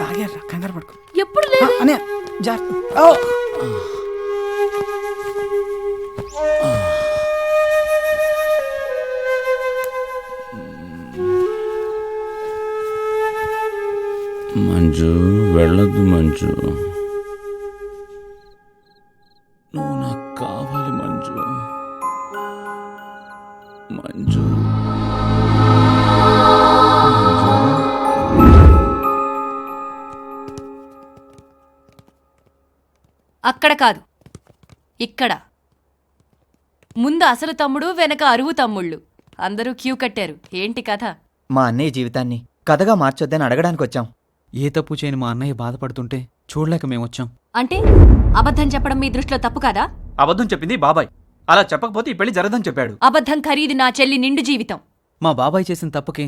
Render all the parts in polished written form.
తాగారా కంగారు పడుకో. ఎప్పుడు లేదు మంజు, వెళ్ళొద్దు మంజు. నువ్వు నాకు కావాలి మంజు. మంజు అక్కడ కాదు, ఇక్కడ. ముందు అసలు తమ్ముడు, వెనక అరువు తమ్ముళ్ళు. అందరూ క్యూ కట్టారు. ఏంటి కథ? మా అన్నయ్య జీవితాన్ని కథగా మార్చొద్దని అడగడానికి వచ్చాం. ఏ తప్పు చేయని మా అన్నయ్య బాధపడుతుంటే చూడలేక మేమొచ్చాం. అంటే అబద్ధం చెప్పడం మీ దృష్టిలో తప్పు కాదా? అబద్ధం చెప్పింది బాబాయ్. అలా చెప్పకపోతే ఈ పెళ్లి జరగదని చెప్పాడు. అబద్ధం ఖరీదు నా చెల్లి నిండు జీవితం. మా బాబాయ్ చేసిన తప్పుకి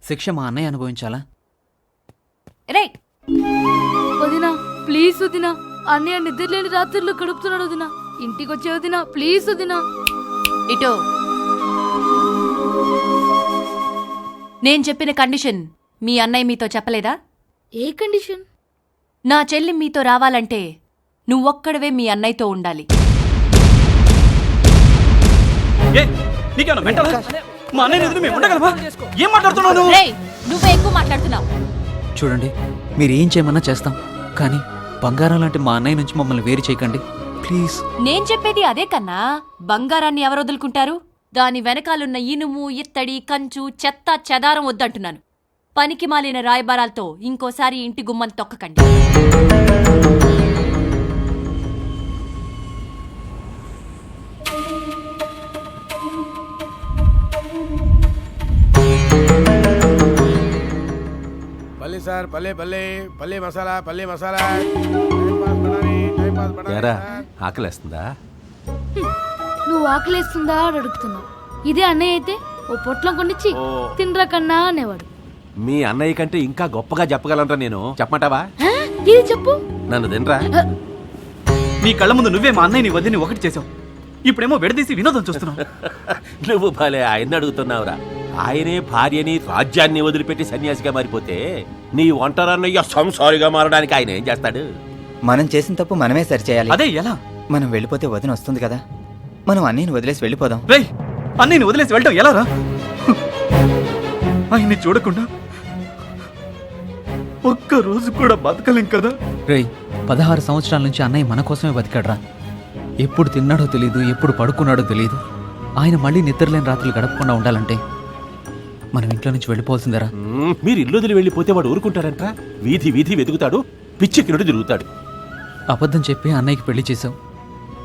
శిక్ష మా అన్నయ్య అనుభవించాలా? రే వదినా, ప్లీజ్ వదినా. అన్నయ్య నిద్రలేని రాత్రుల్లో గడుపుతున్నాడు వదినా. ఇంటికొచ్చే వదినా, ప్లీజ్ వదినా. ఇటో. నేను చెప్పిన కండిషన్ మీ అన్నయ్య మీతో చెప్పలేదా? ఏ కండిషన్? నా చెల్లి మీతో రావాలంటే నువ్వొక్కడవే మీ అన్నయ్యతో ఉండాలి. నువ్వే ఎక్కువ మాట్లాడుతున్నావు. చూడండి, మీరేం చేయమన్నా చేస్తాం, కానీ బంగారం లాంటి మా అన్నయ్య నుంచి మమ్మల్ని వేరు చేయకండి ప్లీజ్. నేను చెప్పేది అదే కన్నా. బంగారాన్ని ఎవరు వదులుకుంటారు? దాని వెనకాలున్న ఇనుము, ఇత్తడి, కంచు, చెత్త, చెదారం వద్దంటున్నాను. పనికి మాలిన రాయబారాలతో ఇంకోసారి ఇంటి గుమ్మం తొక్కకండి. పల్లె సార్, పల్లె పల్లె పల్లె మసాలా, పల్లె మసాలా. ఆకలేస్తుందా? నువ్వు ఆకలేస్తుందా అని అడుగుతున్నావు. ఇదే అన్నయ్య అయితే ఓ పొట్లం కొనిచ్చి తినరా కన్నా అనేవాడు. మీ అన్నయ్య కంటే ఇంకా గొప్పగా చెప్పగలనరా నేను. చెప్పమంటావా? ఇది చెప్పు. నన్ను తినరా. నీ కళ్ళ ముందు నువ్వే మా అన్నయ్యని వదిని ఒకటి చేసావు. ఇప్పుడేమో విడదీసి వినోదం చూస్తున్నావు. నువ్వు భలే ఆయన అడుగుతున్నావురా. ఆయనే భార్యని, రాజ్యాన్ని వదిలిపెట్టి సన్యాసిగా మారిపోతే నీ ఒంటరన్నయ్య సంసారిగా మారడానికి ఆయన ఏం చేస్తాడు? మనం చేసిన తప్పు మనమే సరిచేయాలి. అదే ఎలా? మనం వెళ్ళిపోతే వదిన వస్తుంది కదా, మనం అన్నయ్యని వదిలేసి వెళ్ళిపోదాం. రేయ్, అన్నయ్యని వదిలేసి వెళ్ళటం ఎలా రా? ఆయన్ని చూడకుండా ఒక్క రోజు కూడా బతకలేం కదా. రేయ్, 16 సంవత్సరాల నుంచి అన్నయ్య మన కోసమే బతికాడ్రా. ఎప్పుడు తిన్నాడో తెలీదు, ఎప్పుడు పడుకున్నాడో తెలీదు. ఆయన మళ్ళీ నిద్రలేని రాత్రులు గడపకుండా ఉండాలంటే మనం ఇంట్లో నుంచి వెళ్ళిపోవాల్సిందేరా. మీరు ఇల్లు వదిలి వెళ్ళిపోతే వాడు ఊరుకుంటాడంట్రా. వీధి వీధి వెతుకుతాడు, పిచ్చెక్కినట్టు తిరుగుతాడు. అబద్ధం చెప్పి అన్నయ్యకి పెళ్లి చేశావు.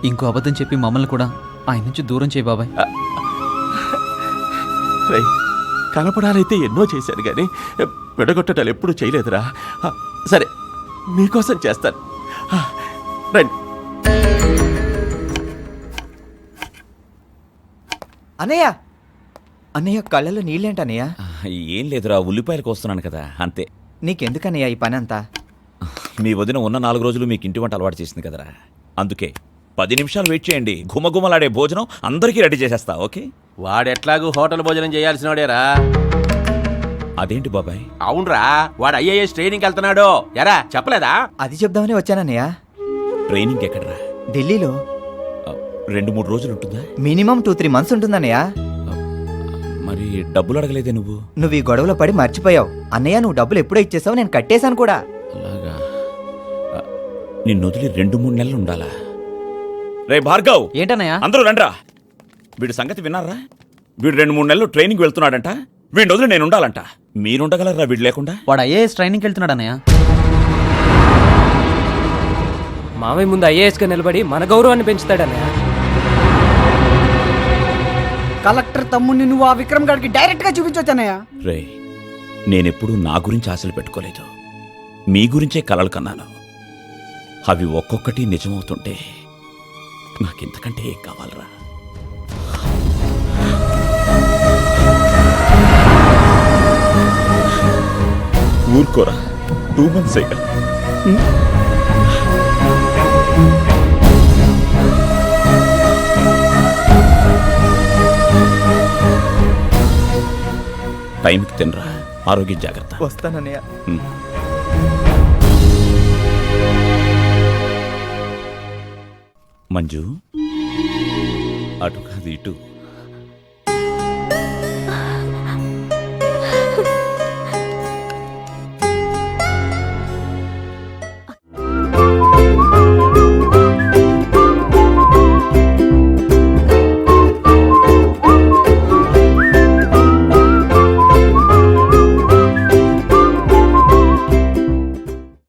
ఇంకో అబద్ధం చెప్పి మమ్మల్ని కూడా ఆయన నుంచి దూరం చేయి బాబాయ్. కనపడాలైతే ఎన్నో చేశాను గాని విడగొట్టడాలు ఎప్పుడు చేయలేదురా. సరే, మీకోసం చేస్తాను. రండి. అన్నయ్య, అన్నయ్య కళ్ళలో నీళ్ళేంటన్నయ్య? ఏం లేదురా, ఉల్లిపాయలు కోస్తున్నాను కదా, అంతే. నీకెందుకన్నయ్య ఈ పని అంతా? మీ వదిన ఉన్న 4 రోజులు మీకు ఇంటి వంట అలవాటు చేసింది కదరా, అందుకే 10 నిమిషాలు వెయిట్ చేయండి. గుమగుమలాడే భోజనం అందరికీ రెడీ చేసేస్తా. ఓకే? వాడెట్లాగూ హోటల్ భోజనం చేయాల్సిన వాడేరా. అదేంటి బాబాయ్? అవునరా, వాడు IAS ట్రైనింగ్కి వెళ్తున్నాడు. ఎరా చెప్పలేదా? అది చెప్దామని వచ్చానన్నయ్య. ట్రైనింగ్ ఎక్కడరా? ఢిల్లీలో 2-3 రోజులు ఉంటుందా? Minimum 2-3 months ఉంటుందన్నయ్య. మరి డబ్బులు అడగలేదే నువ్వు? నువ్వు ఈ గొడవలో పడి మర్చిపోయావు. అన్నయ్య, నువ్వు డబ్బులు ఎప్పుడో ఇచ్చేసావు, నేను కట్టేశాను కూడా. అలాగా? నిన్ను వదిలి 2-3 నెలలు ఉండాలా? రే భార్గవ్, ఏంటన్నయ్య? అందరూ రండ్రా. వీడి సంగతి విన్నారా? వీడు 2-3 నెలలు ట్రైనింగ్ వెళ్తున్నాడంట. వీడిని వదిలి నేను ఉండాలంట. మీరుండగలరా వీడు లేకుండా? వాడు IAS ట్రైనింగ్కి వెళ్తున్నాడు అన్నయ్య. మామయ్య ముందు IAS గా నిలబడి మన గౌరవాన్ని పెంచుతాడన్నయ్య. కలెక్టర్ తమ్ముడిని నువ్వు ఆ విక్రమ్ గారికి డైరెక్ట్ గా చూపించొచ్చన్నయ్య. రే, నేనెప్పుడూ నా గురించి ఆశలు పెట్టుకోలేదు. మీ గురించే కలలు కన్నాను. అవి ఒక్కొక్కటి నిజమవుతుంటే నాకింతకంటే ఏం కావాలరా? ఊరుకోరా, 2 months టైంకి తినరా, ఆరోగ్యం జాగ్రత్త. వస్తానన్నయ్య. ఉమ్. మంజు, అటు కాదు ఇటు.